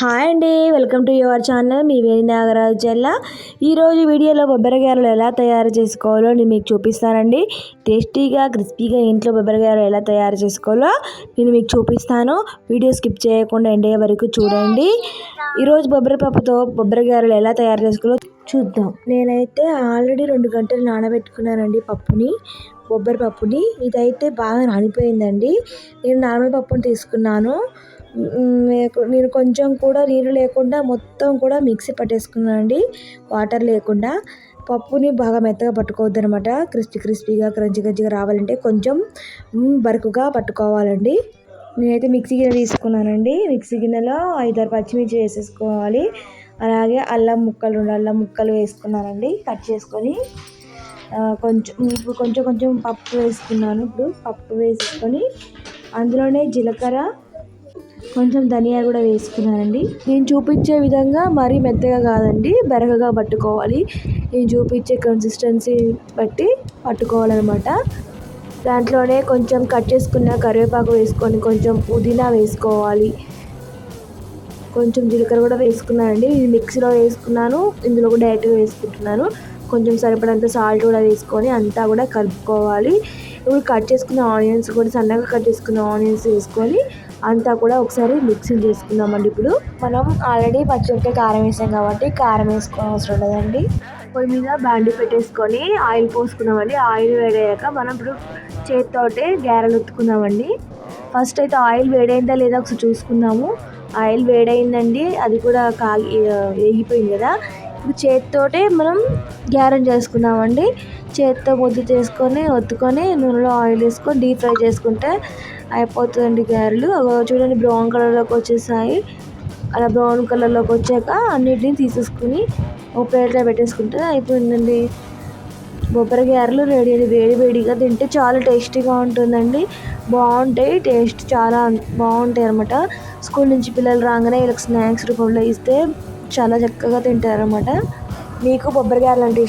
Hi అండి, welcome to your channel. మీ వేణి నాగరాజు జిల్లా. ఈరోజు వీడియోలో బొబ్బరి గారెలు ఎలా తయారు చేసుకోవాలో నేను మీకు చూపిస్తానండి. టేస్టీగా క్రిస్పీగా ఇంట్లో బొబ్బరి గారెలు ఎలా తయారు చేసుకోవాలో నేను మీకు చూపిస్తాను. వీడియో స్కిప్ చేయకుండా ఎండ్ అయ్యే వరకు చూడండి. ఈరోజు బొబ్బరి పప్పుతో బొబ్బరి గారెలు ఎలా తయారు చేసుకోవాలో చూద్దాం. నేనైతే ఆల్రెడీ 2 గంటలు నానబెట్టుకున్నానండి బొబ్బరి పప్పుని. ఇదైతే బాగా నానిపోయిందండి. నేను నార్మల్ పప్పుని తీసుకున్నాను. నేను కొంచెం కూడా నీళ్ళు లేకుండా మొత్తం కూడా మిక్సీ పట్టేసుకున్నానండి, వాటర్ లేకుండా. పప్పుని బాగా మెత్తగా పట్టుకోవద్దు అనమాట. క్రిస్పీగా క్రంచిగా రావాలంటే కొంచెం బరుకుగా పట్టుకోవాలండి. నేనైతే మిక్సీ గిన్నె తీసుకున్నానండి. మిక్సీ గిన్నెలో 5-6 పచ్చిమిర్చి వేసేసుకోవాలి. అలాగే అల్లం ముక్కలు వేసుకున్నానండి, కట్ చేసుకొని. కొంచెం పప్పు వేసుకున్నాను. ఇప్పుడు పప్పు వేసుకొని అందులోనే జీలకర్ర, కొంచెం ధనియాలు కూడా వేసుకున్నానండి. నేను చూపించే విధంగా మరీ మెత్తగా కాదండి, బెరగగా పట్టుకోవాలి. నేను చూపించే కన్సిస్టెన్సీ బట్టి పట్టుకోవాలన్నమాట. దాంట్లోనే కొంచెం కట్ చేసుకున్న కరివేపాకు వేసుకొని కొంచెం పుదీనా వేసుకోవాలి. కొంచెం జీలకర్ర కూడా వేసుకున్నానండి. ఇది మిక్సీలో వేసుకున్నాను, ఇందులో కూడా డైరెక్ట్గా వేసుకుంటున్నాను. కొంచెం సరిపడంత సాల్ట్ కూడా వేసుకొని అంతా కూడా కలుపుకోవాలి. ఇప్పుడు కట్ చేసుకున్న ఆనియన్స్ కూడా, సన్నగా కట్ చేసుకున్న ఆనియన్స్ వేసుకొని అంతా కూడా ఒకసారి మిక్సింగ్ చేసుకుందామండి. ఇప్పుడు మనం ఆల్రెడీ పచ్చిమిరపకాయ కారం వేసాం కాబట్టి కారం వేసుకోవడం అవసరం లేదండి. పొయ్యి మీద బాండి పెట్టేసుకొని ఆయిల్ పోసుకున్నామండి. ఆయిల్ వేడయ్యాక మనం ఇప్పుడు చేతితోటే గారెలు ఒత్తుకుందామండి. ఫస్ట్ అయితే ఆయిల్ వేడైందా లేదా ఒకసారి చూసుకుందాము. ఆయిల్ వేడైందండి, అది కూడా వేగిపోయింది కదా. ఇప్పుడు చేతితోటే మనం గారెలు చేసుకుందామండి. చేతితో ముద్ద చేసుకొని ఒత్తుకొని నూనెలో ఆయిల్ వేసుకొని డీప్ ఫ్రై చేసుకుంటే అయిపోతుందండి గారెలు. చూడండి, బ్రౌన్ కలర్లోకి వచ్చేసాయి. అలా బ్రౌన్ కలర్లోకి వచ్చాక అన్నిటిని తీసేసుకుని ఒక ప్లేట్లో పెట్టేసుకుంటే అయిపోయిందండి. బొబ్బరి గారెలు రెడీ అండి. వేడిగా తింటే చాలా టేస్టీగా ఉంటుందండి. బాగుంటాయి, టేస్ట్ చాలా బాగుంటాయి అనమాట. స్కూల్ నుంచి పిల్లలు రాగానే వీళ్ళకి స్నాక్స్ రూపంలో ఇస్తే చాలా చక్కగా తింటారనమాట. మీకు బొబ్బరి గారెలు అంటే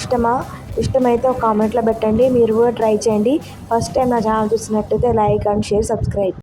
ఇష్టమైతే ఒక కామెంట్లో పెట్టండి. మీరు కూడా ట్రై చేయండి. ఫస్ట్ టైం నా ఛానల్ చూసినట్టయితే లైక్ అండ్ షేర్, సబ్స్క్రైబ్.